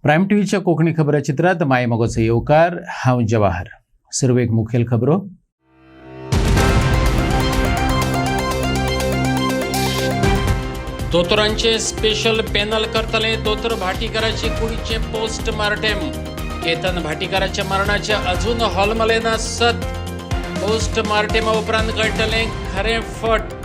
Prime टीव्हीच्या कोकणी खबरचित्रात माय मगोचे येवकार हांव जवाहर. सर्वेक मुखेल खबरो. दोतोरांचे स्पेशल पॅनल करतले दोतोर भाटीकाराचे कुडीचे पोस्टमार्टम. केतन भाटीकाराच्या मरणाचे अजून हॉलमलेना सत. पोस्टमार्टमा उपरांत कळटले खरे फट.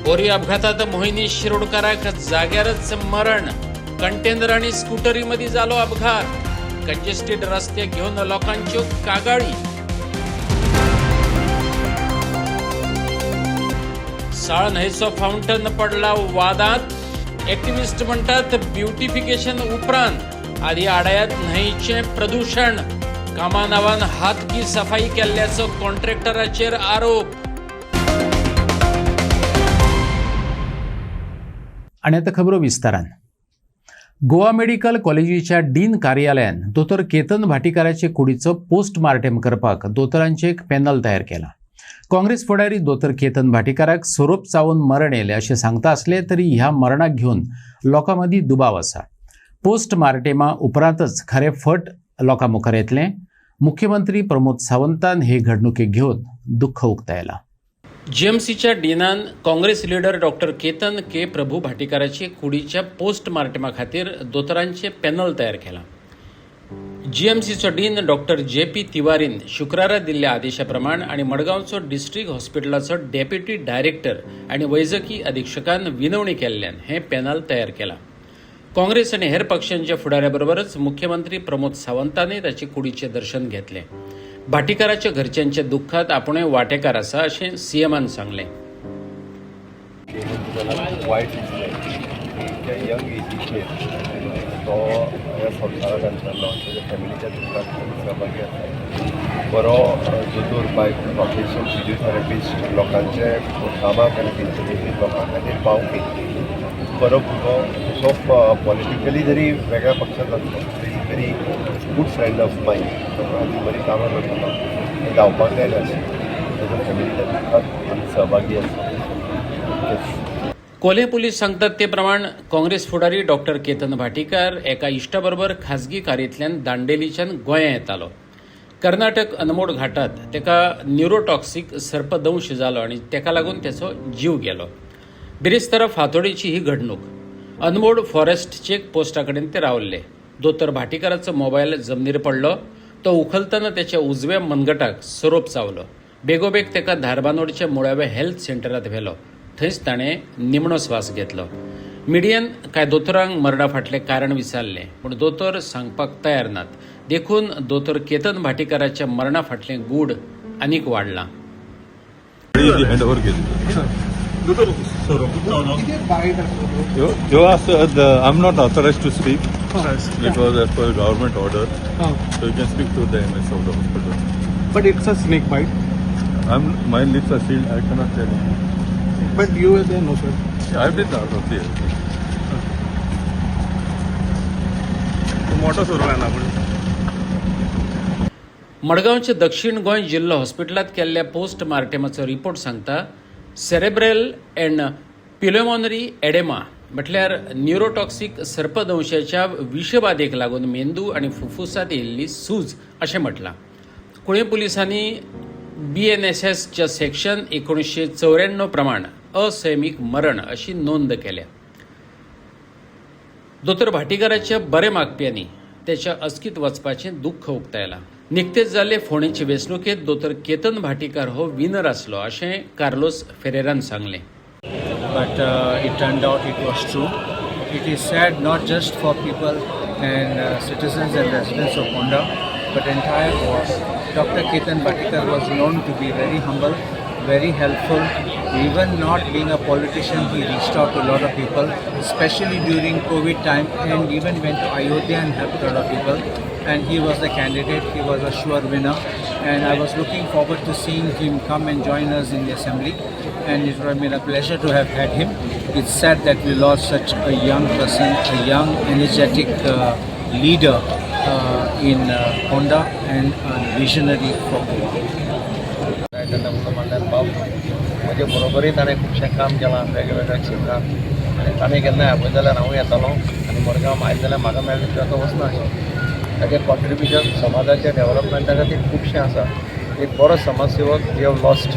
बोरी अपघातात मोहिनी शिरोडकाराक जाग्यारच मरण. कंटेनर आणि स्कूटरी मध्ये जालो अपघात. कंजेस्टेड रस्ते घेऊन लोकांच्यो कागाळी. साळ न्हंयचो फाउंटन पडला वादात. एक्टिव्हिस्ट म्हणतात ब्युटिफिकेशन उपरांत आदी आडायत न्हंयचे प्रदूषण. कामा नावान हातकी सफाई केल्ल्याचो कॉन्ट्रॅक्टराचेर आरोप. आणि आता खबरो विस्तारान. गोवा मेडिकल कॉलेजीच्या डीन कार्यालयान दोतोर केतन भाटीकाराचे कुडीचो पोस्टमार्टम करपाक दोतोरांचे एक पॅनल तयार केला. काँग्रेस फुडारी दोतोर केतन भाटीकाराक सोरोप चावून मरण येले असे सांगता असले तरी ह्या मरणाक घेऊन लोकांमदी दुबाव आसा. पोस्टमार्टेमा उपरांतच खरे फट लोकां मुखार येतले. मुख्यमंत्री प्रमोद सावंतान हे घडणुके घेऊन दुःख उक्तायला. जीएमसीच्या डीनान काँग्रेस लीडर डॉक्टर केतन के प्रभू भाटीकाराचे कुडीच्या पोस्टमार्टमा खातीर दोतोरांचे पॅनल तयार केला. जीएमसीचो डीन डॉक्टर जे.पी. तिवारीन शुक्रारा दिल्ल्या आदेशाप्रमाण आणि मडगांवचो डिस्ट्रिक्ट हॉस्पिटलाचो डेप्युटी डायरेक्टर आणि वैजकी अधीक्षकान विनवणी केल्ल्यान हे पॅनल तयार केला. काँग्रेस आणि हेर पक्षांच्या फुडाऱ्याबरोबरच मुख्यमंत्री प्रमोद सावंतानय ताचे कुडीचे दर्शन घेतले. भाटीकाराच्या घरच्यांच्या दुःखात आपणय वांटेकार आसा अशें सीएमान सांगलें. वायट त्या यंग एजीचेर तो ह्या संवसारांत घालतालो तेज्या फॅमिलीच्या दुखांत सहभागी आसा. बरो दोतोर बाय प्रोफेशन फिजिओथेरपिस्ट लोकांचे कामाक आनी तेंचे लोकां खातीर पावपी बरो भुरगो. तो पॉलिटिकली जरी वेगळ्या पक्षांत आसलो तरी व्हेरी गुड फ्रेंड ऑफ मायन. आनी बरी कामां करतालो. ते धांवपाक जायना अशें तेज्या फॅमिलीच्या दुखांत आमी सहभागी आसा. कोल्हे पुलीस सांगतात ते प्रमाण काँग्रेस फुडारी डॉक्टर केतन भाटीकार एका इश्टाबरोबर खाजगी कारयेंतल्यान दांडेलीच्यान गोंयां येतालो. कर्नाटक अनमोड घाटात तेका न्युरोटॉक्सिक सर्पदंश जालो आनी तेका लागून तेचो जीव गेलो. बिरेस्तारा फातोडेची ही घडणूक. अनमोड फॉरेस्ट चेक पोस्टा कडेन ते रावल्ले. दोतोर भाटीकाराचो मोबायल जमनीर पडलो. तो उखलतना त्याच्या उजव्या मनगटाक सोरोप चावलो. बेगोबेग तेका धारबांदोडच्या मुळाव्या हेल्थ सेंटरांत व्हेलो. थंयच ताणें निमणो स्वास घेतलो. मिडियान कांय दोतोरांक मरणा फाटलें कारण विचारलें पूण दोतोर सांगपाक तयार नात. देखून दोतोर केतन भाटीकाराच्या मरणा फाटलें गूढ आनीक वाडलां. I'm not authorized to speak. It was as per government order. So you can speak to the MS of the hospital. But it's a snake bite. My lips are sealed. I cannot tell you. But you were there, no sir. Yeah, I've been out of there. मोठा सुरू आहे ना आपण. मडगांवच्या दक्षिण गोंय जिल्हा हॉस्पिटलात केल्ल्या पोस्टमार्टमाचो report सांगता सेरेब्रल अँड प्युल्मोनरी एडेमा म्हटल्यार न्युरोटॉक्सिक सर्पदंशाच्या विषबाधेक लागून मेंदू आणि फुफ्फुसात येयल्ली सूज अशें म्हटलां. कुळे पुलिसांनी BNSSच्या सेक्शन 1994 प्रमाण असैमीक मरण अशी नोंद केल्या. दोतोर भाटीकाराच्या बरे मागप्यांनी त्याच्या अस्कित वचपाचें दुःख उक्तायलां. निकतेच जाल्ले फोंडेचे वेंचणुकेंत दोतोर केतन भाटीकार हो विनर आसलो अशें कार्लोस फेरेरान सांगलें. But it turned out it was true. It is sad not just for people and citizens and residents of Honda, but entire world. Dr. Ketan Bhatikar was known to be very humble, very helpful. Even not being a politician, he reached out to a lot of people, especially during COVID time, and even went to Ayodhya and helped a lot of people. And he was the candidate, he was a sure winner. And I was looking forward to seeing him come and join us in the assembly. And it would have been a pleasure to have had him. It's sad that we lost such a young person, a young, energetic leader in Honda and a visionary for Goa. ताजे बरोबरी ताणें खुबशें काम केलां वेगवेगळ्या क्षेत्रांत आनी ताणें केन्नाय आपयत जाल्यार हांवूय येतालो आनी मडगांव आयले जाल्यार म्हाका मेळ्ळें की तो वचना आशिल्लो. ताजें कॉन्ट्रिब्युशन समाजाच्या डेव्हलपमेंटा खातीर खुबशें आसा. एक बरो समाजसेवक वी हॅव लॉस्ट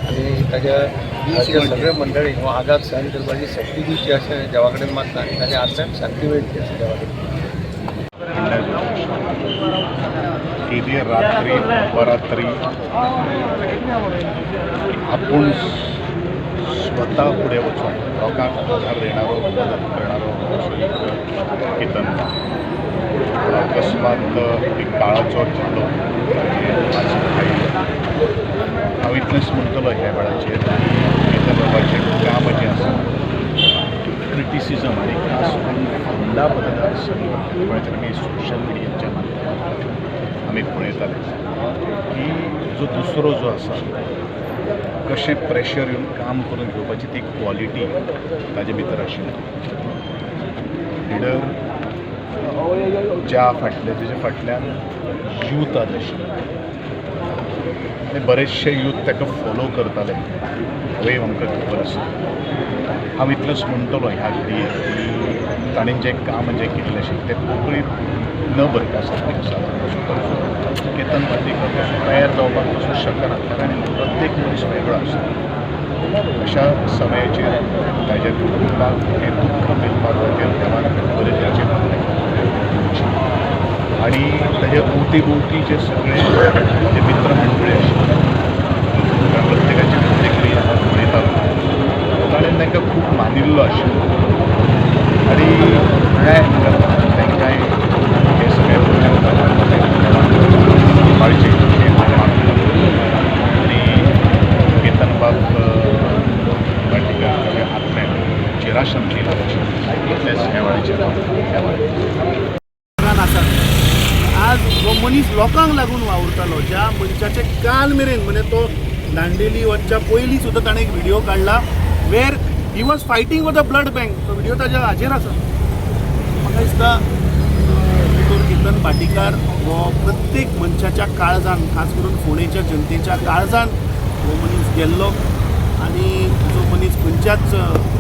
आनी ताजे सगळे मंडळी हो आघात सहन करपाची शक्ती दिवची अशें देवा कडेन मागता आनी ताजे आत्म्याक शांती मेळची अशें देवा कडेन. केदी रात्री अपरात्री आपूण स्वता फुडें वचून लोकांक आधार देणारो मदत करणारो केतन अकस्मात एक काळाचो जिल्लो हांव इतलेंच म्हणटलो ह्या वेळाचेर केतन बाबाचें काम जें आसा क्रिटिसिजम आनी खास करून फोंडा मतदारसंघाचेर आमी सोशल मिडियाच्या माध्यमांतल्यान आमी पळयताले की जो दुसरो जो आसा कशें प्रेशर येवन काम करून घेवपाची ती क्वॉलिटी ताजे भितर आशिल्ली. लिडर ज्या तेजे फाटल्यान यूथ आशिल्ले आनी बरेचशे यूथ ताका फॉलो करताले हें आमकां खबर आसा. हांव इतलेंच म्हणटलो ह्या घडयेर की ताणें जें काम जें केल्लें आशिल्लें तें कोंकणींत न बरकासारकें आसा. केतन भाटीकर तयार जावपाक तसो शकना कारण प्रत्येक मनीस वेगळो आसता. अशा समयाचेर ताच्या कुटुंबाक हें दुख्ख मेळपाक खातीर देवान बरें ताचें आनी ताच्या भोवती भोवती जे सगळे जे मित्र मंडळी आशिल्ले प्रत्येकाची प्रतिक्रिया पळयतालो ताणें तांकां खूब मानिल्लो आशिल्लो आनी तांकांय हे सगळे काळजी आनी केतन बाब भाटीकर ताच्या आत्म्याक चिराशांती इतलेंच ह्या वेळाचेर आसात. आज जो मनीस लोकांक लागून वावुरतालो ज्या मनशाचे काल मेरेन म्हणजे तो दांडेली वचच्या पयलीं सुद्दां ताणें एक व्हिडिओ काडला where he was fighting for the blood bank. तो व्हिडिओ ताच्या हाजेर आसा. म्हाका दिसता केतन भाटीकार हो प्रत्येक मनशाच्या काळजान खास करून फोंडेच्या जनतेच्या काळजान हो मनीस गेल्लो आनी जो मनीस खंयच्याच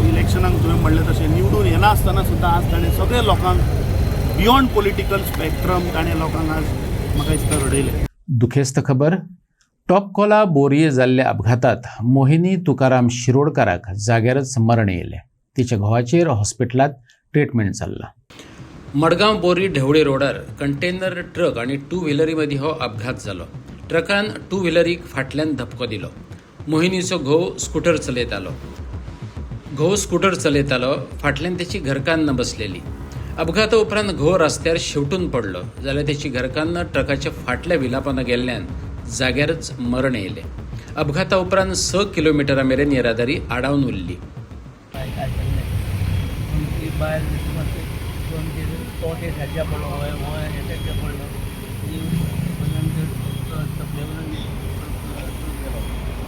इलेक्शनाक तुवें म्हणलें तशें निवडून येना आसतना सुद्दां आज ताणें सगळे लोकांक बियॉन्ड पॉलिटिकल स्पेक्ट्रम ताणें लोकांक आज म्हाका दिसता रडयलें. दुखेस्त खबर. टॉपकोला बोरये जाल्ल्या अपघातात मोहिनी तुकाराम शिरोडकाराक जाग्यारच मरण येयलें. तिच्या घोवाचेर हॉस्पिटलांत ट्रीटमेंट चल्ला. मडगांव बोरी ढवळे रोडार कंटेनर ट्रक आणि टू व्हिलरी मदीं हो अपघात जालो. ट्रकान टू व्हिलरीक फाटल्यान धपको दिलो. मोहिनीचो घोव स्कूटर चलयतालो. फाटल्यान तेची घरकान्न बसलेली. अपघाता उपरांत घोव रस्त्यार शेवटून पडलो जाल्यार तेची घरकान्न ट्रकाच्या फाटल्या विलापान गेल्ल्यान जाग्यारच मरण येयलें. अपघाता उपरांत 6 किलोमिटरा मेरेन येरादारी आडावन उरली.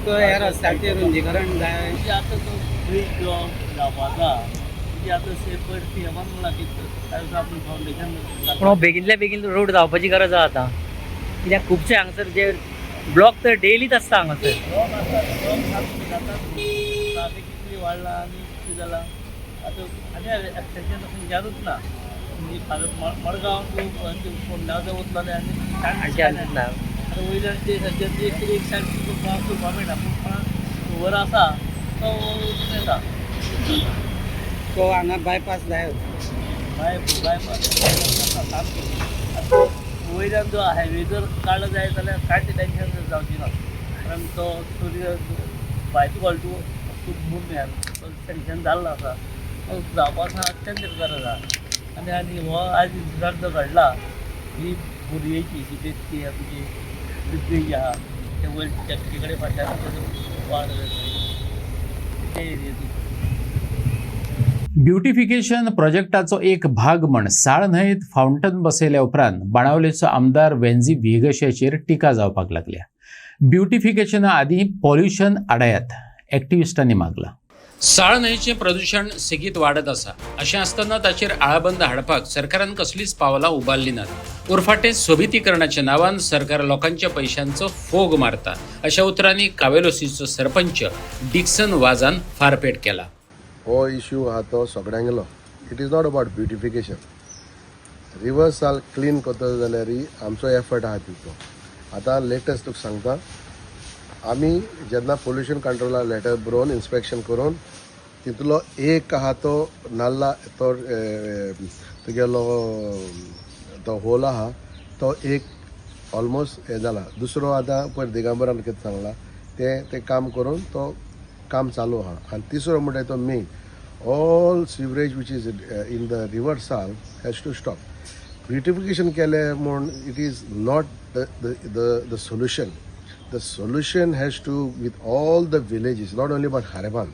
तो ह्या रस्त्याचेर रुंदीकरण जाय. पूण बेगिनल्या बेगीन रोड जावपाची गरज आसा आतां कित्याक खुबशे हांगासर जे ब्लॉक तर डेलीच आसता हांगासर. ट्राफीक वाडला आनी कितें जालां आतां आनी एक्सिडेंट खंयच्यारूच ना. मडगांव फोंडा वतलो आनी वयल्यान ते सद्या एक सायड करपा मेळना पूण वर आसा तो येता. तो हांगा बायपास जाय. बायपास वयल्यान जो हायवे जर काडलो जाय जाल्यार कांय टेंशन जावची ना कारण तो भायची क्वॉलिटी खूब मुन्यान सँक्शन जाल्लो आसा. तो जावपाक अत्यंत गरज आसा आनी हो आज इन्सिडंट जो घडला ही बोरयेची सिटेची तुजी दुसरी आहा ते वयर टॅक्सी कडेन फाटल्यान वाड ते एरियेची. ब्युटिफिकेशन प्रोजेक्टाचो एक भाग म्हण साळ न्हंयेत फावंटन बसयल्या उपरांत बाणावलेचो आमदार वेंजी वेगशाचेर टिका जावपाक लागल्या. ब्युटिफिकेशना आदीं पॉल्युशन आडायात एक्टिविस्टांनी मागला. साळ न्हंयचें प्रदूषण सेगीत वाडत आसा अशें आसतना ताचेर आळाबंद हाडपाक सरकारान कसलीच पावलां उबारली नात. उरफाटें सोबितीकरणाच्या नांवान सरकार लोकांच्या पैशांचो फोग मारता अशा उतरांनी कावेलोसीचो सरपंच डिक्सन वाझान फारपेट केला. हो इश्यू आहा तो सगळ्यांगेलो. It is not about beautification. रिवर्साल क्लीन करतलो जाल्यार आमचो एफर्ट आहा तितलो. आतां लेटस्ट तुका सांगता, आमी जेन्ना पोल्युशन कंट्रोलाक लेटर बरोवन इन्स्पेक्शन करून तितलो एक आहा तो नाल्ला तो तुगेलो तो होल आहा तो एक ऑलमोस्ट हे जाला. दुसरो आतां पयर दिगंबरान कितें सांगला ते काम करून तो काम चालू आहा. आनी तिसरो म्हणटा तो main, all sewerage which is in the river साल हॅज टू स्टॉप. ब्युटिफिकेशन केलें म्हूण it is not the solution. The solution has to with all the villages, not only about Hareban.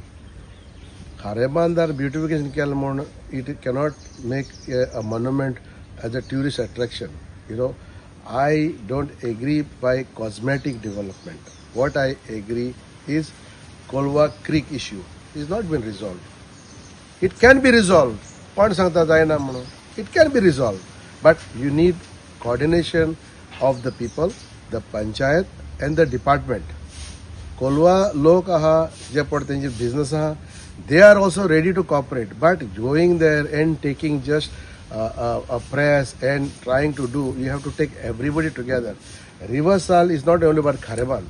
Hareban dar beautification केलं म्हूण it cannot make a monument as a tourist attraction. You know, I don't agree by cosmetic development. What I agree is Kolwa Creek issue is not been resolved. It can be resolved. कोण सांगता जायना म्हणून? It can be resolved, but you need coordination of the people, the panchayat and the department. Kolwa lok aha je pad tenje business aha, they are also ready to cooperate, but going there and taking just a press and trying to do, you have to take everybody together. Riversal is not only about Khareban.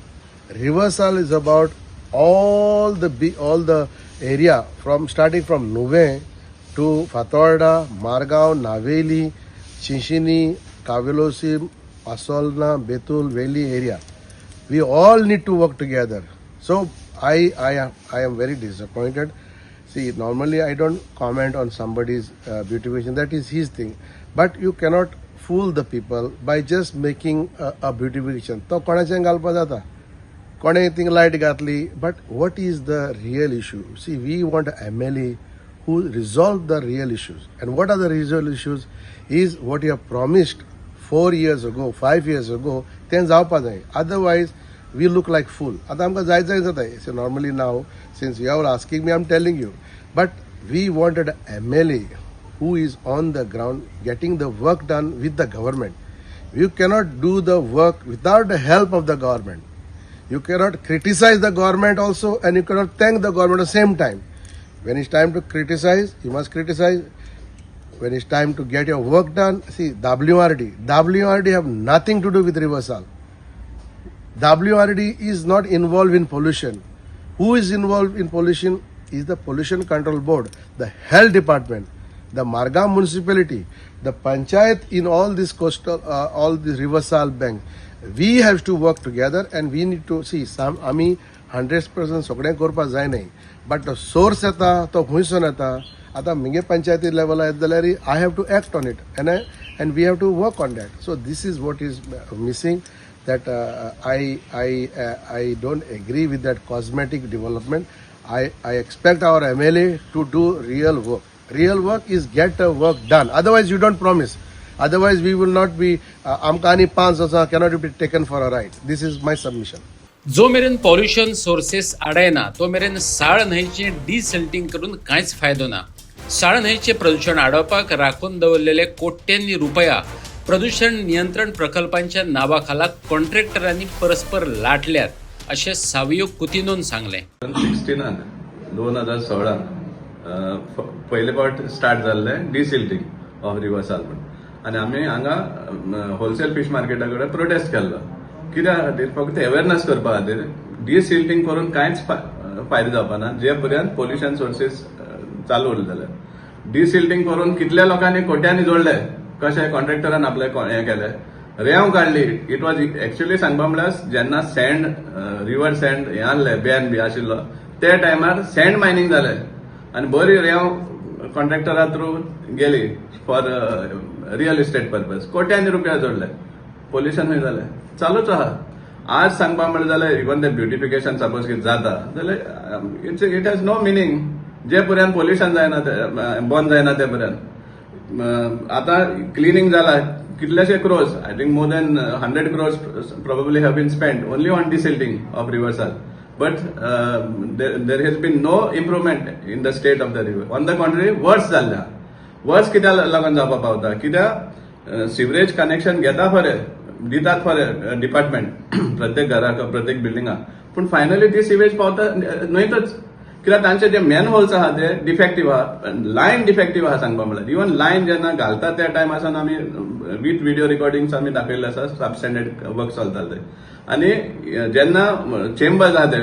Riversal is about all the area from starting from Nuve to Fatorda, Margaon, Naveli, Chinchini, Kavelosi, Asolna, Betul, Valley area. We all need to work together. So I am very disappointed. See, normally I don't comment on somebody's beautification. That is his thing. But you cannot fool the people by just making a beautification. तो कोणाचें घालपा जाता, कोणे thing light घातली. But what is the real issue? See, we want an MLA who resolve the real issues. And what are the real issues? Is what you have promised 4 years ago, 5 years ago, तें जावपा जाय. Otherwise, we look like fool. आतां आमकां जाय जाताय. So normally now, since you are asking me, I'm telling you. But we wanted an MLA who is on the ground, getting the work done with the government. You cannot do the work without the help of the government. You cannot criticize the government also, and you cannot thank the government at the same time. When it's time to criticize, you must criticize. When it's time to get your work done, see, WRD have nothing to do with Riversal. WRD is not involved in pollution. Who is involved in pollution is the Pollution Control Board, the Health Department, the Margam Municipality, the Panchayat in all this coastal, all this Riversal bank. We have to work together and we need to see some, आमी 100% सगळें करपा जाय न्हय. But the source येता तो खुंयसून येता. आतां म्हगे पंचायती लेवला येता जाल्यार I have to act on it and we have to work on that. So this is what is missing, that I don't agree with that cosmetic development. I expect our MLA to do real work. Real work is get the work done. Otherwise you don't promise. Otherwise we will not be amkani pans also cannot be taken for a ride. This is my submission. जो मेरेन pollution sources आडायना तो मेरेन साळ न्हंयचें desilting करून कांयच फायदो ना. साळ न्हंयचें प्रदूषण आडोवपाक राखून दवरलेले कोट्यांनी रुपया प्रदूषण नियंत्रण प्रकल्पांच्या नांवाखाला कॉन्ट्रॅक्टरांनी परस्पर लाटल्यात अशें सावियो कुतिनोन सांगलें. 2016 पयले फावट स्टार्ट जाल्लें डिसिल्टिंग ऑफ रिवर्साल म्हण, आनी आमी हांगा होलसेल फिश मार्केटा कडेन प्रोटेस्ट केल्लो. कित्या खातीर? फक्त अवेरनेस करपा खातीर. डिसिल्टिंग करून कांयच फायदो जावपा ना जे पर्यंत पोल्युशन सोर्सीस चालू उरले जाल्यार. डिसिल्टिंग करून कितल्या लोकांनी कोट्यांनी जोडले, कशें कॉन्ट्रॅक्टरान आपले हें केलें, रेंव काडली. इट वॉज एक्चुअली सांगपा म्हळ्यार जेन्ना सँड रिवर सँड हें आहलें बॅन बी आशिल्लो ते टायमार सँड मायनींग जालें आनी बरी रेंव कॉन्ट्रॅक्टरा थ्रू गेली फॉर रियल इस्टेट पर्पज. कोट्यांनी रुपया जोडले, पोल्युशन खंय जालें, चालूच आहा. आज सांगपा म्हणलें जाल्यार इवन ते ब्युटिफिकेशन सपोज कितें जाता जाल्यार इट हॅज नो मिनींग जे पर्यंत पोल्युशन जायना बंद जायना ते पर्यंत. आतां क्लिनींग जाला कितलेशे crores, I think more than 100 crores probably have been spent only on desilting of Riversal. but there has been no improvement in the state of the river. On the contrary, worse जाल्ल्या. वर्स कित्याक लागून जावपा पावता कित्याक sewerage connection घेता खरे दितात खरे डिपार्टमेंट प्रत्येक घराक प्रत्येक बिल्डिंगाक पूण फायनली ती सिवेज पावता न्हयतच कित्याक तांचे जे मॅन होल्स आहा ते डिफेक्टीव आहा लायन डिफेक्टीव आहा सांगपा म्हळ्यार इवन लायन जेन्ना घालतात त्या टायमासान आमी विथ व्हिडिओ रिकॉर्डिंग्स आमी दाखयल्ले आसा सबस्टँडर्ड वर्क चलता ते आनी जेन्ना चेंबर्स आहा ते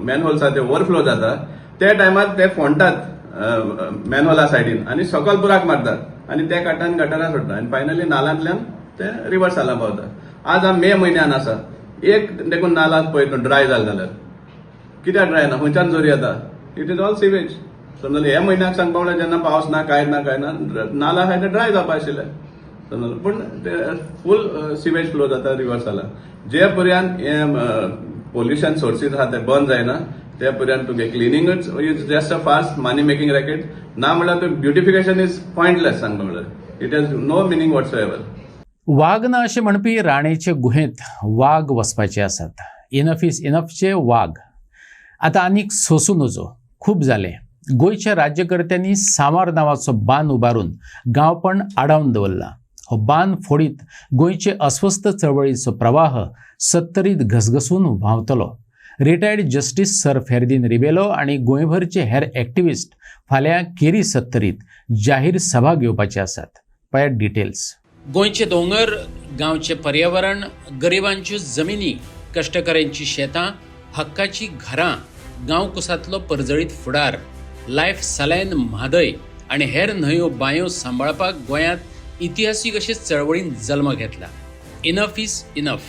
मॅन होल्स आहा ते ओवरफ्लो जाता त्या टायमार ते फोंडटात मॅनहोला सायडीन आनी सकयल बुराक मारतात आनी ते काटान गटारां सोडटा आनी फायनली नाल्यांतल्यान ते रिवर्साला पावता आज आमी मे म्हयन्यान आसा एक देखून नाला पळय ड्राय जाला जाल्यार कित्याक ड्राय ना खंयच्यान जोर येता इट इज ऑल सिवेज समजलें हे म्हयन्याक सांगपा म्हळ्यार जेन्ना पावस ना कांय ना नाला आहाय ते ड्राय जावपा आशिल्ले समजलें पूण ते फूल सिवेज फ्लो जाता रिवर्साला जे पर्यंत हे पोल्युशन सोर्सीस आहा ते बंद जायना त्या पर्यंत तुगे क्लिनिंगच is just a fast money making racket ना म्हळ्यार ते ब्युटिफिकेशन इज पॉयंटलेस सांगपा म्हळ्यार it has no meaning whatsoever. वाघ ना अशें म्हणपी राणेचे गुहेंत वाघ वचपाचे आसात. इनफ इज इनफचे वाघ आतां आनीक सोंसूं नजो खूब जाले. गोंयच्या राज्यकर्त्यांनी सामार नांवाचो बांद उबारून गांवपण आडावन दवरला. हो बांद फोडीत गोंयचे अस्वस्थ चळवळीचो प्रवाह सत्तरीत घसघसून व्हांवतलो. Retired justice sir Ferdino Rebello आनी गोंयभरचे हेर एक्टिविस्ट फाल्यां केरी सत्तरीत जाहीर सभा घेवपाचे आसात. पळयात डिटेल्स. गोंयचे दोंगर, गांवचे पर्यावरण, गरिबांच्यो जमिनी, कश्टकऱ्यांची शेतां, हक्काची घरां, गांव कुसांतलो परजळीत फुडार, लायफ सलायन म्हादय आनी हेर न्हंयो बांयो सांबाळपाक गोंयांत इतिहासीक अशे चळवळीन जल्म घेतला. Enough is enough.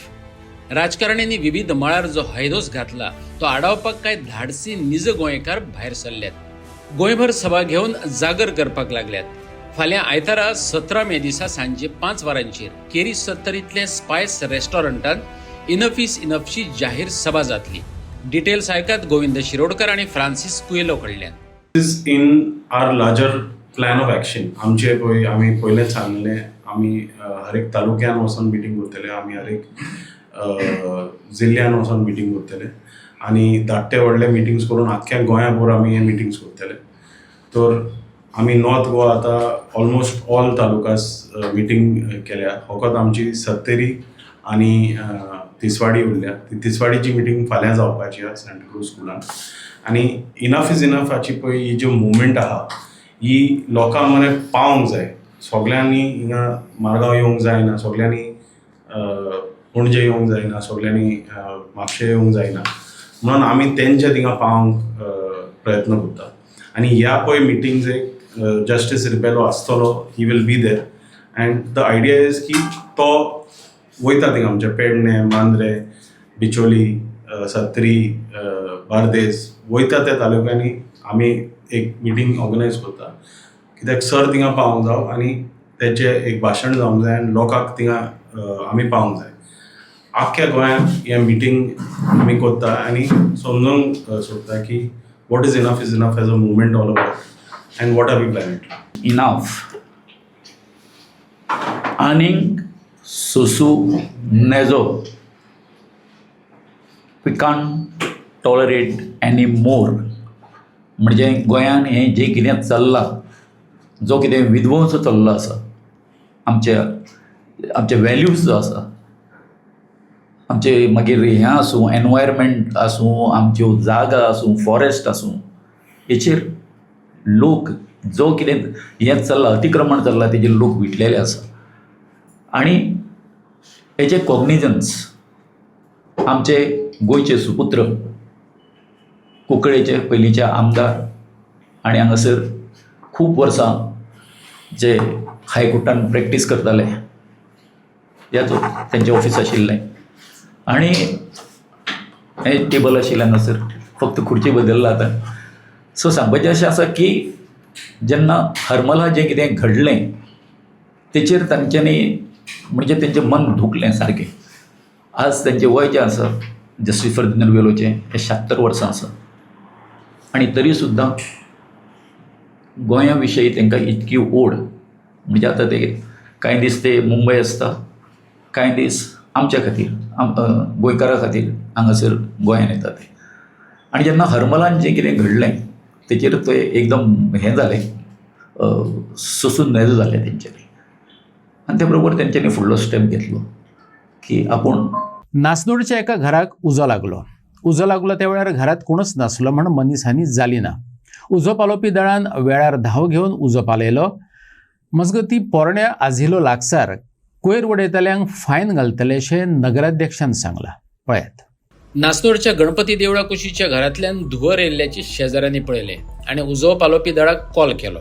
राजकारण्यांनी विविध मळार जो हैदोस घातला तो आडावपाक कांय धाडसी निज गोंयकार भायर सरल्यात. गोंयभर सभा घेवन जागर करपाक लागल्यात. फाल्यां आयतारा 17 मे दिसा सांजे 5 वरांचेर केरी सत्तरींतले स्पायस रेस्टॉरंटांत इनफ इज इनफची जाहीर सभा जातली. डिटेल्स आयकात गोविंद शिरोडकर आणि फ्रांसिस कुएलो कडल्यान. Is in our larger plan of action. आमचे पळय आमी पयलेंच सांगलें आमी हर एक तालुक्यान वचून मिटींग करतले, आमी हर एक जिल्ल्यान वचून मिटींग करतले आनी धाकटे व्हडले मिटिंग्स करून आख्ख्या गोंयाभर आमी हे मिटिंग्स करतले. तर आमी नॉर्थ गोवा आतां ऑलमोस्ट ऑल तालुकास मिटींग केल्या. फकत आमची सत्तेरी आनी तिसवाडी उरल्या. ती तिसवाडीची मिटींग फाल्यां जावपाची आसा सेंट क्रूज स्कुलान. आनी इनफ इज इनफ हाची पळय ही जी मुवमेंट आहा ही लोकांक मरे पावंक जाय. सगळ्यांनी हिंगा मारगांव येवंक जायना, सगळ्यांनी पणजे येवंक जायना, सगळ्यांनी म्हापशे येवंक जायना म्हणून आमी तेंच्या थिंगा पावंक प्रयत्न करता. आनी ह्या पळय मिटिंग्सेक जस्टीस रिबेलो आसतलो. He will be there and the idea is की तो वयता थिंगा आमचे पेडणे, मांद्रे, बिचोली, सत्तरी, बार्देस वयता त्या तालुक्यांनी आमी एक मिटींग ऑर्गनायज करता कित्याक सर थिंगा पावंक जाव आनी तेचें एक भाशण जावंक जाय आनी लोकांक थिंगा आमी पावंक जाय. आख्ख्या गोंयांत हें मिटींग आमी करता आनी समजूंक सोदता की what is enough as a movement all over and what are we planning. Enough आनीक सोंसूं नेजो. We can't tolerate any more. म्हणजे गोंयांत हें जें कितें चल्लां, जो कितें विध्वंस चल्लो आसा, आमचे वॅल्यूज जो आसा, आमचे मागीर हें आसूं एनवायरमेंट आसूं, आमच्यो जागा आसूं, फॉरेस्ट आसूं, हेचेर लोक जो कितें हें चल्लां, अतिक्रमण चल्लां, तेजेर लोक विटलेले आसा. आनी हेचे कॉग्निजन्स आमचे गोंयचे सुपुत्र, कुंकळेचे पयलींचे आमदार आनी हांगासर खूब वर्सां जे हायकोर्टान प्रॅक्टीस करताले, ह्याचो तेंचें ऑफीस आशिल्लें आनी हें टेबल आशिल्लें हांगासर, फक्त खुर्ची बदल्ला आतां. सो सांगपाचें अशें आसा की जेन्ना हरमला जें कितें घडलें तेचेर तांच्यांनी म्हणजे तेंचें मन दुखलें सारकें. आज तेंचें वय जें आसा जस्टीस फेर्दीन रिबेलोचें हें 76 वर्सां आसा आनी तरी सुद्दां गोंया विशयी तांकां इतकी ओड. म्हणजे आतां ते कांय दीस ते मुंबय आसता, कांय दीस आमच्या खातीर गोंयकारा खातीर हांगासर गोंयांत येता ते. आनी जेन्ना हरमलान जें कितें घडलें तेचेर ते एकदम हें जालें, ससून नेज जालें तेंच्यांनी. आनी ते बरोबर तेंच्यांनी फुडलो स्टेप घेतलो की आपूण नासनोडच्या एका घराक उजो लागलो त्या वेळार घरात कोणच नासलो म्हण मनीसहानी जाली ना. उजो पालोवपी दळान वेळार धांव घेवन उजो पालयलो. मजगतीं पोरण्या आझिलो लागसार कोयर उडयतल्यांक फायन घालतले अशें नगराध्यक्षान सांगलां. पळयात. नासनोडच्या गणपती देवळा कुशीच्या घरांतल्यान धुंवर येयल्ल्याची शेजाऱ्यांनी पळयले आनी उजो पालोवपी दळाक कॉल केलो.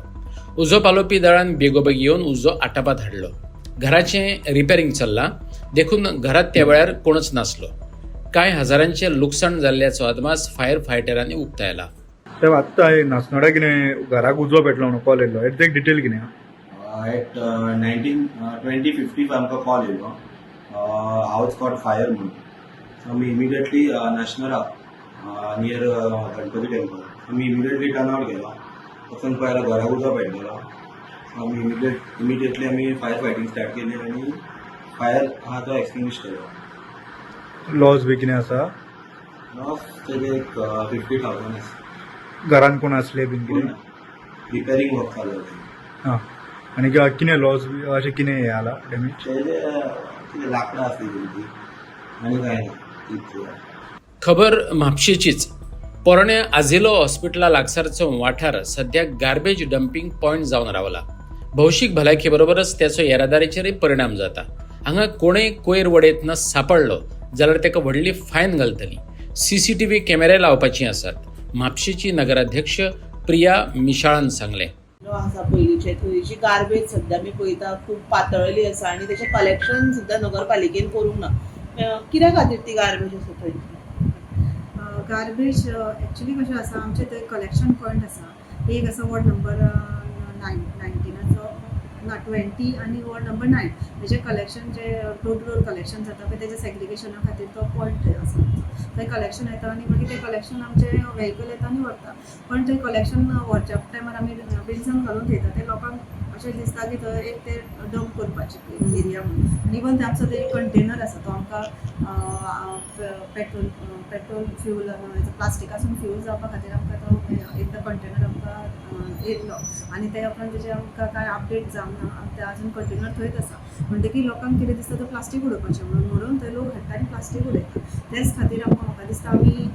उजो पालोवपी दळान बेगोबेग येवन उजो आटापात हाडलो. घराचें रिपेरिंग चल्लां, देखून घरात त्या वेळार कोणच नासलो. कांय हजारांचें लुकसाण जाल्ल्याचो अदमास फायर फायटरांनी उक्तायला. तेव्हा आत्ता नासनोडा कितें घराक उजो पेटलो म्हणून कॉल येयलो. एग्जॅक्ट डिटेल कितें? एट 20:55 आमकां कॉल येयलो, हाऊस कॉट फायर म्हणून. आमी इमिडिएटली नॅशनला नियर गणपती टेम्पल आमी इमिडिएटली टर्न आउट गेलो. वचून पळयला घराक उजो पेटलेलो. आमी इमिडिएटली आमी फायर फायटींग स्टार्ट केली आनी फायर आहा तो एक्सटिंग्विश केलो. लॉस बी कितें आसा? लॉस तेजे 50,000 घरान कोण आसले बीन कितें? रिपेरिंग वर्क चालू. हां. आनी कितें लॉस अशें कितें हें जाला डॅमेज? तेजे लाकडां आसली तेंची आनी कांय ना. खबर म्हापशेचीच. पोरण्या आझिलो हॉस्पिटला लागसारचो वाठार सध्या गार्बेज डंपिंग पॉयंट जावन रावला. भौशीक भलायके बरोबरच त्याचो येरादारीचेरय परिणाम जाता. हांगा कोणेय कोयर वडयतना सापडलो जाल्यार ताका व्हडली फायन घालतली. CCTV कॅमेरे लावपाची आसात. म्हापशेची नगराध्यक्ष प्रिया मिशाळान सांगलें. आसा पयलींचे थंयची गार्बेज सध्या आमी पळयता खूब पातळली आसा आनी तेचें कलेक्शन सुद्दां नगरपालिकेन करूंक ना. कित्या खातीर ती गार्बेज आसा थंय? गार्बेज एक्चुअली कशें आसा, आमचे थंय कलेक्शन पॉयंट आसा. एक आसा वॉर्ड नंबर 19 ना 20 आनी वॉर्ड नंबर 9. तेजें कलेक्शन जे रोड कलेक्शन जाता पळय तेजें सेग्रिगेशना खातीर तो पॉयंट आसा. थंय कलेक्शन येता आनी मागीर तें कलेक्शन आमचे व्हेहिकल येता आनी व्हरता. पण थंय कलेक्शन व्हरच्या टायमार आमी बिन्सान घालून थेयता. ते लोकांक अशें दिसता की थंय एक ते डंप करपाचें एरिया म्हणून. आनी इवन ते आमचो ते कंटेनर आसा तो आमकां पेट्रोल फ्यूल प्लास्टिकासून फ्यूल जावपा खातीर आमकां तो एकदां कंटेनर आमकां येयल्लो आनी ते उपरांत तेजे आमकां कांय अपडेट जावना. ते आजून कंटेनर थंयच आसा. म्हणटकीर लोकांक कितें दिसता तो प्लास्टीक उडोवपाचें म्हणून थंय लोक हाडटा आनी प्लास्टीक उडयता. तेच खातीर म्हाका दिसता आमी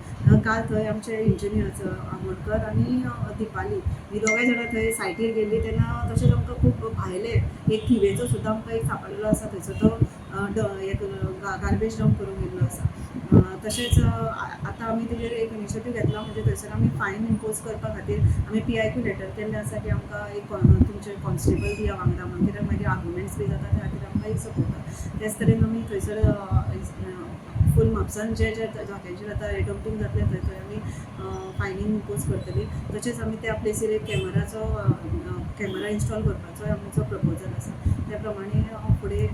काल थंय आमचे इंजिनियर्स आमोणकर आनी दिपाली ही दोगांय जाणां थंय सायटीर गेल्ली तेन्ना तशेंच आमकां खूब भायले एक थिवेचो सुद्दां आमकां एक सापडलेलो आसा. थंयसर तो एक गार्बेज डंप करून गेल्लो आसा. तशेंच आतां आमी तेजेर एक इनिशिएटीव घेतला म्हणजे थंयसर आमी फायन इम्पोज करपा खातीर आमी PIQ लेटर केल्लें आसा की आमकां एक तुमचे कॉन्स्टेबल दिया वांगडा म्हणून कित्याक मागीर आर्ग्युमेंट्स बी जाता त्या खातीर आमकां एक सपोर्ट. तेच तरेन आमी थंयसर फूल म्हापसान जे जाग्यांचेर आतां डंपिंग जातलें थंय थंय आमी फायनींग इम्पोज करतली. तशेंच आमी त्या प्लेसीर एक कॅमेरा इन्स्टॉल करपाचो आमचो प्रपोजल आसा. त्या प्रमाणे फुडें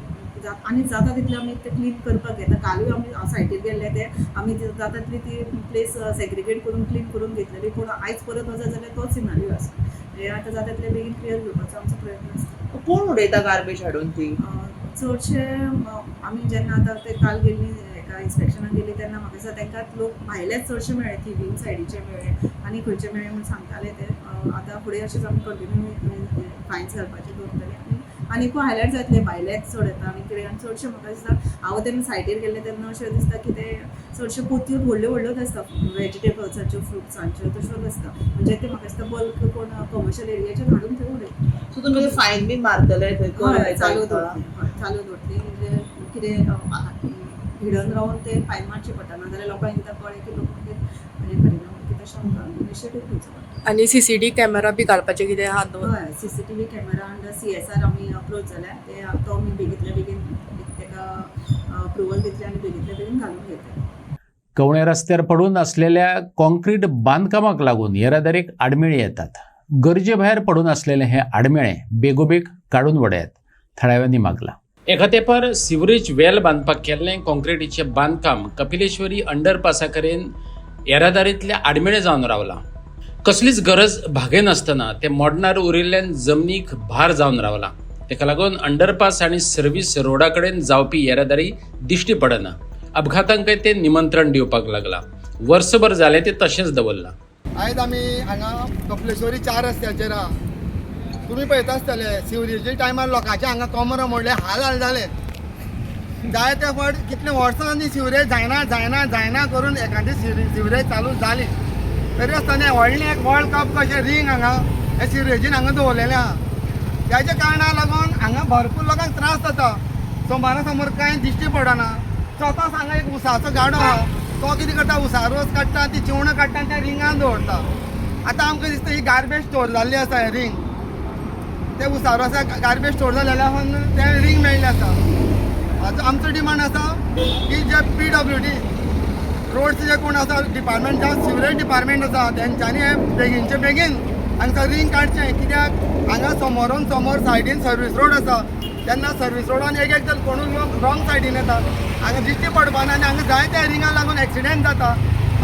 आनी जाता तितलें आमी ते क्लीन करपाक येता. कालूय आमी सायटीर गेल्ले ते आमी जाता तितली ती प्लेस सेग्रिगेट करून क्लीन करून घेतलेली. पूण आयज परत वचत जाल्यार तोच सिनारियो आसा. हे आतां जाता तितले बेगीन क्लियर करपाचो आमचो प्रयत्न आसता. कोण उडयता गार्बेज हाडून ती? चडशे आमी जेन्ना आतां ते काल गेल्ली एका इन्स्पेक्शनाक गेली तेन्ना म्हाका दिसता तांकां लोक भायलेच चडशे मेळ्ळे. थिवींग सायडीचे मेळ्ळे आनी खंयचे मेळ्ळे म्हूण सांगताले ते. आतां फुडें अशेंच आमी कंटिन्यू फायन्स घालपाचे दवरतले आनीकूय हायलायट जातले. भायलेच चड येता आनी कितें आनी चडशे म्हाका दिसता हांव तेन्ना सायटीर गेल्ले तेन्ना अशें दिसता की ते चडशे पोतयो व्हडल्यो व्हडल्योच आसता वेजिटेबल्साच्यो फ्रुट्सांच्यो तश्योच आसता. म्हणजे ते म्हाका दिसता बल्क कोण कमर्शियल एरियाचेर हाडून थंय उडयता. सो तुमी फायन बी मारतले थंय? चालू दवरतली म्हणजे कितें हिडन रावन ते फायन मारची पडटा. नाजाल्यार लोकांक एकदां कळ्ळें की लोक मागीर हें करिना. तशें आमकां इनिशिएटीव घेवचो पडटा. आनी CCTV कॅमेरा बी घालपाचें कितें आहा? हय, CCTV कॅमेरा अंडर CSR आमी अप्रोच जाल्यार तो आमी बेगींतल्या बेगीन ताका अप्रुवल दितले आनी बेगींतल्या बेगीन घालून घेतले. कवणे रस्त्यार पडून असलेल्या कॉन्क्रीट बांदकामाक लागून येरादारीक आडमेळी येतात. गरजे भायर पडून असलेले हे आडमेळे बेगोबेग काडून वडयात, थळाव्यांनी मागला. एका तेंपार सिवरेज वेल बांदपाक केल्लें कॉन्क्रिटीचें बांदकाम कपिलेश्वरी अंडरपासा कडेन येरादारींतले आडमेळे जावन रावलां. कसलीच गरज भागे नासतना ते मोडणार उरिल्ल्यान जमनीक भार जावन रावला. ताका लागून अंडरपास आनी सर्व्हिस रोडा कडेन जावपी येरादारी दिश्टी पडना. अपघातांक ते निमंत्रण दिवपाक लागला. वर्सभर जालें ते तशेंच दवरलां. आयज आमी हांगा कपलेश्वरी 4 रस्त्याचेर आहा. तुमी पळयता आसतले शिवरेच्या टायमार लोकांचे हांगा कमरां मोडले, हाल जाले. जाय ते फावट कितले वर्सां आनी शिवरेज जायना करून एखादी शिवरेज चालू जाली. तरी आसतना व्हडलें एक वर्ल्ड कप कशें रिंग हांगा हे शिवरेजीन हांगा दवरलेलें आहा. त्याच्या कारणाक लागून हांगा भरपूर लोकांक त्रास जाता. सोमारा समोर कांय दिश्टी पडना. स्वताच हांगा एक उसाचो गाडो आहा, तो कितें करता, उसा रोस काडटा, ती चिवणां काडटा आनी त्या रिंगान दवरता. आतां आमकां दिसता ही गार्बेज स्टोर जाल्ली आसा हे रिंग. ते उसा रोसा गार्बेज स्टोर जाल्ले लागून ते रिंग मेळ्ळें आसा. आमचो डिमांड आसा की जे PWD रोड्स जे कोण आसा डिपार्टमेंट, सिवरेज डिपार्टमेंट आसा, तेंच्यांनी हे बेगीनचे बेगीन हांगा रिंग काडचें. कित्याक हांगा समोर सायडीन सर्वीस रोड आसा, तेन्ना सर्वीस रोडान एक तर कोणूय लोक रॉंग सायडीन येता, हांगा दिश्टी पडपाना आनी हांगा जाय त्या रिंगाक लागून एक्सिडेंट जाता.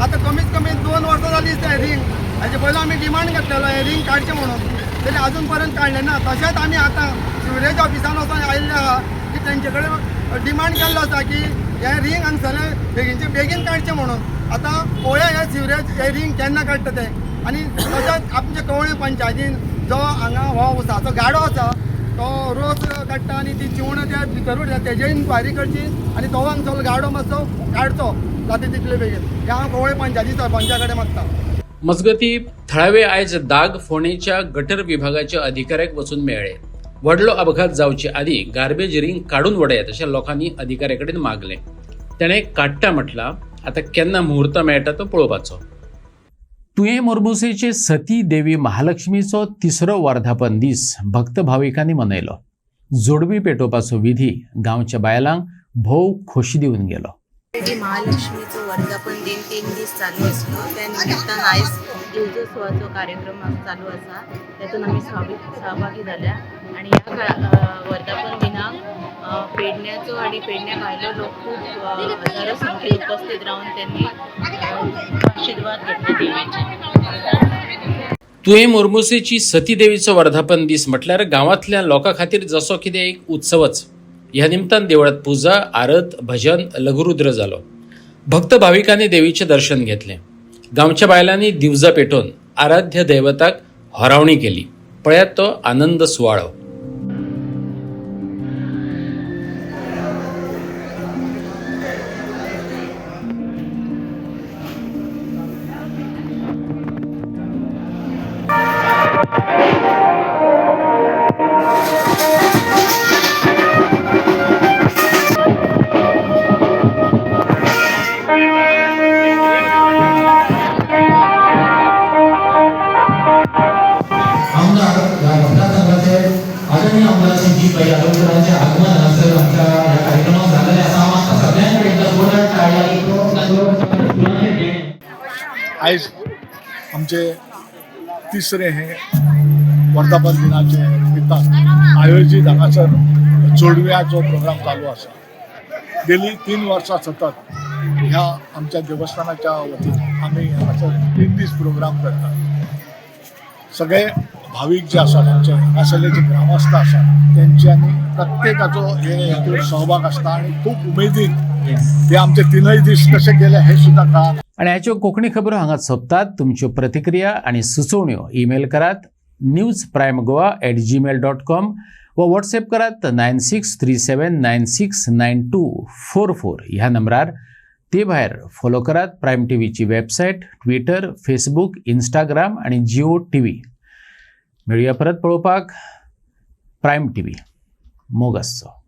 आतां कमीत कमी 2 वर्सां जालीं ते रिंग. हाजे पयलो आमी डिमांड घेतलेलो हे रिंग काडचें म्हणून, तरी अजून पर्यंत काडलें ना. तशेंच आमी आतां सिवरेज ऑफिसान वचून आयिल्ले आहा की तेंचे कडेन डिमांड केल्लो आसा की हे रिंग हांगसरले बेगीनचे बेगीन काडचें म्हणून. आतां पळोवया हे सिवरेज हे रिंग केन्ना काडटा ते. आनी तशेंच आमचे कवळे पंचायतीन जो हांगा हो उसाचो गाडो आसा तो रोस काडटा आनी ती चिवणां त्या भितर उरता, तेजेर इन्क्वायरी करची आनी तो हांगसरलो गाडो मातसो काडचो जाता तितले बेगीन. हे हांव कवळे पंचायती सरपंचा कडेन मागता. मजगती थळावे आयज दाग फोंडेच्या गटर विभागाच्या अधिकाऱ्याक वचून मेळ्ळे. व्हडलो अपघात जावचे आदी गार्बेज रिंग काडून वडयात अशें लोकांनी अधिकाऱ्या कडेन मागलें. तेणें काडटा म्हटलां. आतां केन्ना मुहूर्त मेळटा तो पळोवपाचो. तुये मोरमुसेचे सती देवी महालक्ष्मीचो 3रो वर्धापन दीस भक्त भाविकांनी मनयलो. जोडवी पेटोवपाचो विधी गांवच्या बायलांक भोव खोशी दिवन गेलो. महालक्ष्मीचो वर्धापन दिन 3 दीस चालू आसलो. त्या निमित्तान आयज दिवजोत्सवाचो कार्यक्रम चालू आसा, तातूंत आमी सहभागी जाल्या. आनी ह्या वर्धापन दिनाक पेडण्याचो आनी पेडण्याक आयलो लोक खूब हजारो संख्येन उपस्थित रावन त्यांनी आशिर्वाद घेतले देवीचे. तुये मोरमुसेची सती देवीचो वर्धापन दीस म्हटल्यार गांवांतल्या लोकां खातीर जसो कितें एक उत्सवच. ह्या निमतान देवळात पुजा, आरत, भजन, लघुरुद्र जालो. भक्त भाविकांनी देवीचे दर्शन घेतले. गांवच्या बायलांनी दिवजा पेटोवन आराध्य दैवताक होरावणी केली. पळयात तो आनंद सुवाळो. आयज आमचे 3रे हे वर्धापन दिनाचे निमित्तान आयोजीत हांगासर जोडव्याचो प्रोग्राम चालू आसा. गेली 3 वर्सां सतत ह्या आमच्या देवस्थानाच्या वतीन आमी हांगासर 3 दीस प्रोग्राम करतात. सगळे भावीक जे आसात आमचे हांगासरले जे ग्रामस्थ आसात तेंच्यांनी प्रत्येकाचो हे सहभाग आसता आनी खूब उमेदीन ते आमचे 3य दीस कशे गेले हे सुद्दां कळना. आणि ह्याच्यो कोंकणी खबरो हांगा सोंपतात. तुमच्यो प्रतिक्रिया आणि सुचोवण्यो ईमेल करात newsprimegoa@gmail.com वा व्हॉट्सएप करात 9637969244 ह्या नंबरार. ते भायर फॉलो करात प्रायम टीव्हीची वेबसायट, ट्विटर, फेसबुक, इंस्टाग्राम आणि जिओ TV. मेळुया परत पळोवपाक. प्रायम TV मोग आसचो.